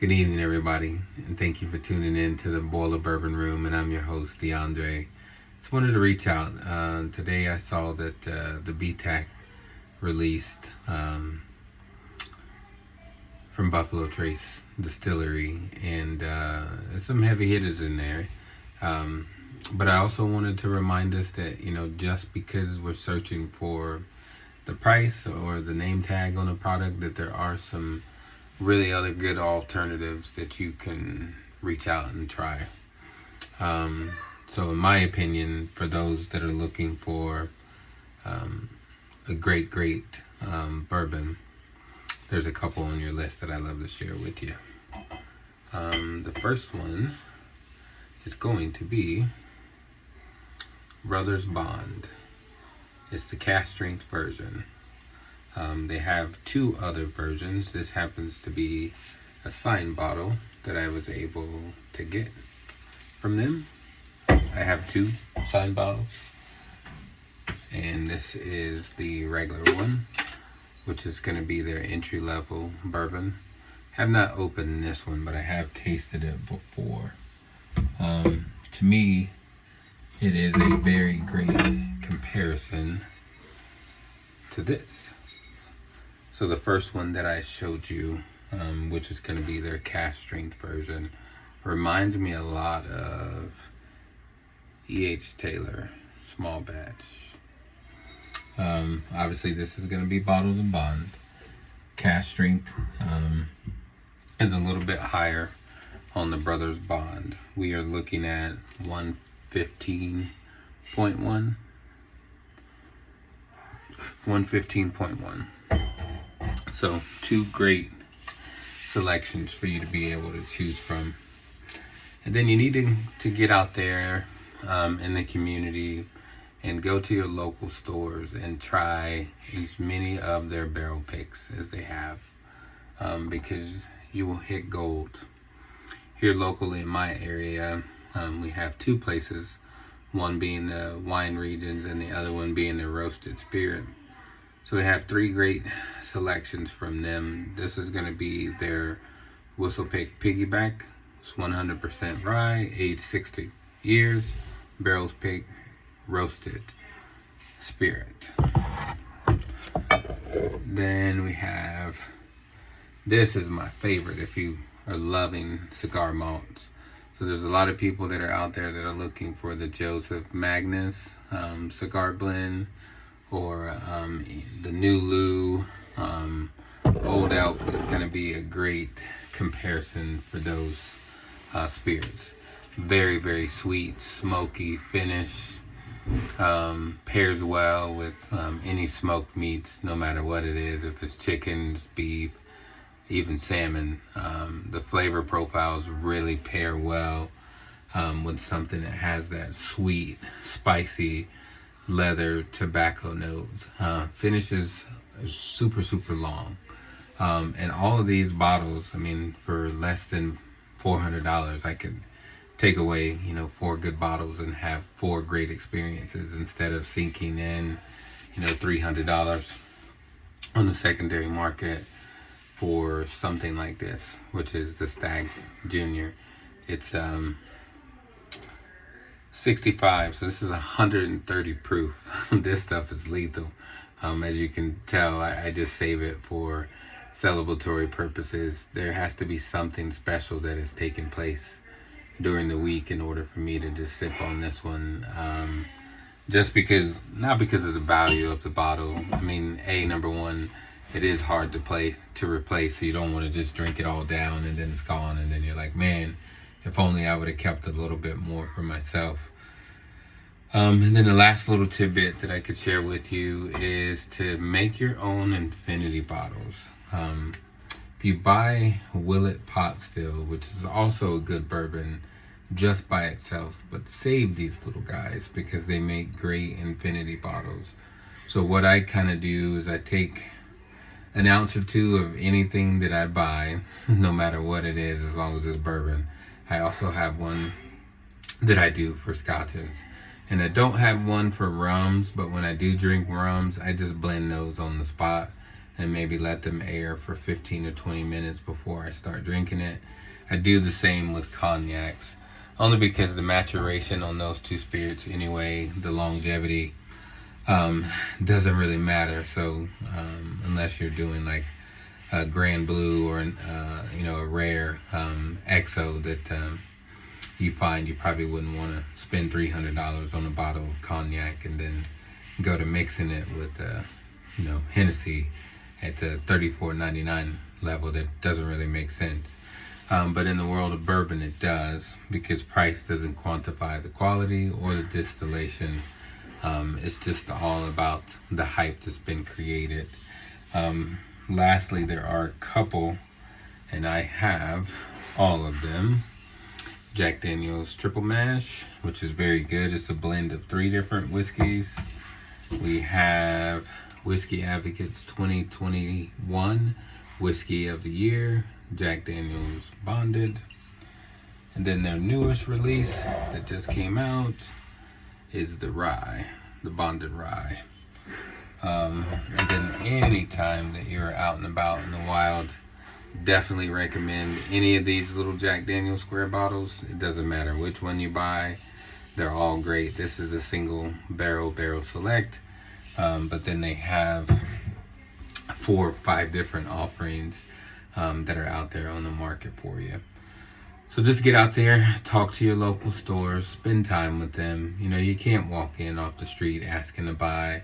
Good evening, everybody, and thank you for tuning in to the Boiler Bourbon Room. And I'm your host, DeAndre. Just wanted to reach out. Today, I saw that the BTAC released from Buffalo Trace Distillery, and there's some heavy hitters in there. But I also wanted to remind us that just because we're searching for the price or the name tag on a product, that there are some really other good alternatives that you can reach out and try. So in my opinion, for those that are looking for a great bourbon, there's a couple on your list that I love to share with you. The first one is going to be Brothers Bond. It's the cask strength version. They have two other versions. This happens to be a signed bottle that I was able to get from them. I have two signed bottles, and this is the regular one, which is going to be their entry-level bourbon. I have not opened this one, but I have tasted it before. To me, it is a very great comparison to this. So the first one that I showed you, which is going to be their cask strength version, reminds me a lot of E.H. Taylor small batch. Obviously this is going to be bottled and bond. Cask strength is a little bit higher on the Brothers Bond. We are looking at 115.1. 115.1. So two great selections for you to be able to choose from. And then you need to get out there in the community and go to your local stores and try as many of their barrel picks as they have, because you will hit gold. Here locally in my area, we have two places, one being the wine regions and the other one being the roasted spirit. So we have three great selections from them. This is going to be their Whistle Pick Piggyback. It's 100% rye, aged 60 years, barrels picked, roasted spirit. Then we have, this is my favorite if you are loving cigar malts. So there's a lot of people that are out there that are looking for the Joseph Magnus cigar blend, or the New Lou Old Elk is going to be a great comparison for those spirits. Very, very sweet, smoky finish. Pairs well with any smoked meats, no matter what it is. If it's chickens, beef, even salmon, the flavor profiles really pair well with something that has that sweet, spicy leather tobacco notes. Finishes super long, and all of these bottles, I mean, for less than $400 I could take away 4 good bottles and have 4 great experiences, instead of sinking in $300 on the secondary market for something like this, which is the Stag Junior. It's 65, so this is 130 proof. This stuff is lethal. As you can tell, I just save it for celebratory purposes. There has to be something special that has taken place during the week in order for me to just sip on this one. Just because, not because of the value of the bottle. I mean, number one, it is hard to replace, so you don't want to just drink it all down and then it's gone, and then you're like, man, if only I would have kept a little bit more for myself. And then the last little tidbit that I could share with you is to make your own infinity bottles. If you buy Willet Pot Still, which is also a good bourbon just by itself, but save these little guys because they make great infinity bottles. So what I kind of do is I take an ounce or two of anything that I buy, no matter what it is, as long as it's bourbon. I also have one that I do for scotches. And I don't have one for rums, but when I do drink rums, I just blend those on the spot and maybe let them air for 15 or 20 minutes before I start drinking it. I do the same with cognacs, only because the maturation on those two spirits anyway, the longevity, doesn't really matter. So unless you're doing like a Grand Blue or a rare XO that you find, you probably wouldn't want to spend $300 on a bottle of cognac and then go to mixing it with Hennessy at the $34.99 level. That doesn't really make sense. But in the world of bourbon, it does, because price doesn't quantify the quality or the distillation. It's just all about the hype that's been created. Lastly, there are a couple, and I have all of them. Jack Daniel's Triple Mash, which is very good. It's a blend of 3 different whiskeys. We have Whiskey Advocates 2021 Whiskey of the Year, Jack Daniel's Bonded. And then their newest release that just came out is the rye, the Bonded Rye. And then anytime that you're out and about in the wild, definitely recommend any of these little Jack Daniel's square bottles. It doesn't matter which one you buy, they're all great. This is a single barrel select, but then they have 4 or 5 different offerings that are out there on the market for you. So just get out there, talk to your local stores, spend time with them. You can't walk in off the street asking to buy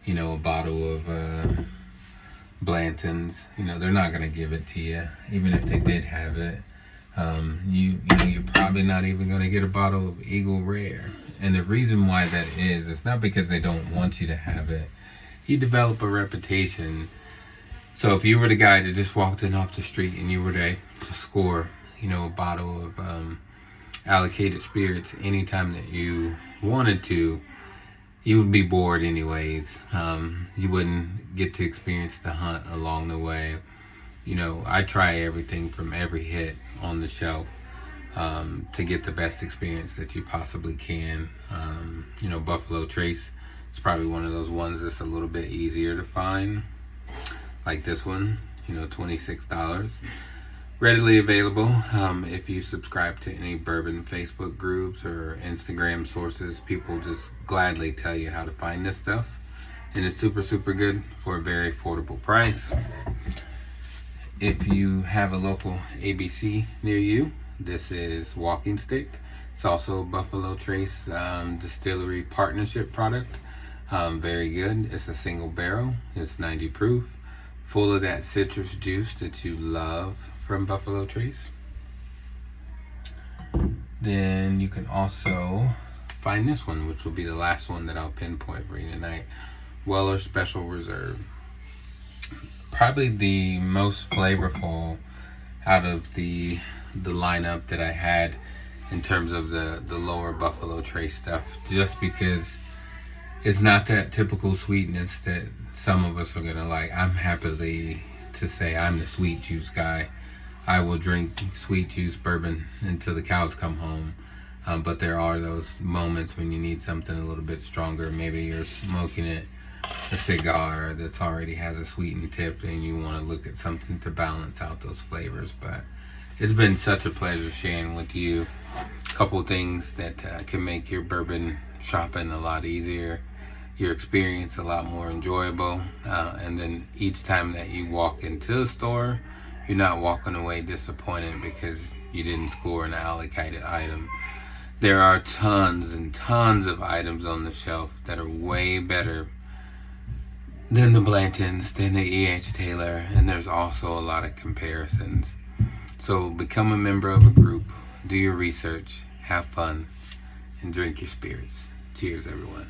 a bottle of Blanton's. They're not going to give it to you, even if they did have it. You're probably not even going to get a bottle of Eagle Rare. And the reason why that is, it's not because they don't want you to have it. You develop a reputation. So if you were the guy that just walked in off the street and you were to score, a bottle of allocated spirits anytime that you wanted to, you would be bored anyways. You wouldn't get to experience the hunt along the way. I try everything from every hit on the shelf to get the best experience that you possibly can. Buffalo Trace is probably one of those ones that's a little bit easier to find. Like this one, $26. Readily available. If you subscribe to any bourbon Facebook groups or Instagram sources, people just gladly tell you how to find this stuff. And it's super, super good for a very affordable price. If you have a local ABC near you, this is Walking Stick. It's also a Buffalo Trace distillery partnership product. Very good. It's a single barrel. It's 90 proof. Full of that citrus juice that you love from Buffalo Trace. Then you can also find this one, which will be the last one that I'll pinpoint for you tonight. Weller Special Reserve. Probably the most flavorful out of the lineup that I had in terms of the lower Buffalo Trace stuff, just because it's not that typical sweetness that some of us are gonna like. I'm happily to say I'm the sweet juice guy. I will drink sweet juice bourbon until the cows come home. But there are those moments when you need something a little bit stronger. Maybe you're smoking a cigar that already has a sweetened tip and you want to look at something to balance out those flavors. But it's been such a pleasure sharing with you a couple things that can make your bourbon shopping a lot easier, your experience a lot more enjoyable, and then each time that you walk into the store, you're not walking away disappointed because you didn't score an allocated item. There are tons and tons of items on the shelf that are way better than the Blantons, than the E.H. Taylor, and there's also a lot of comparisons. So become a member of a group, do your research, have fun, and drink your spirits. Cheers, everyone.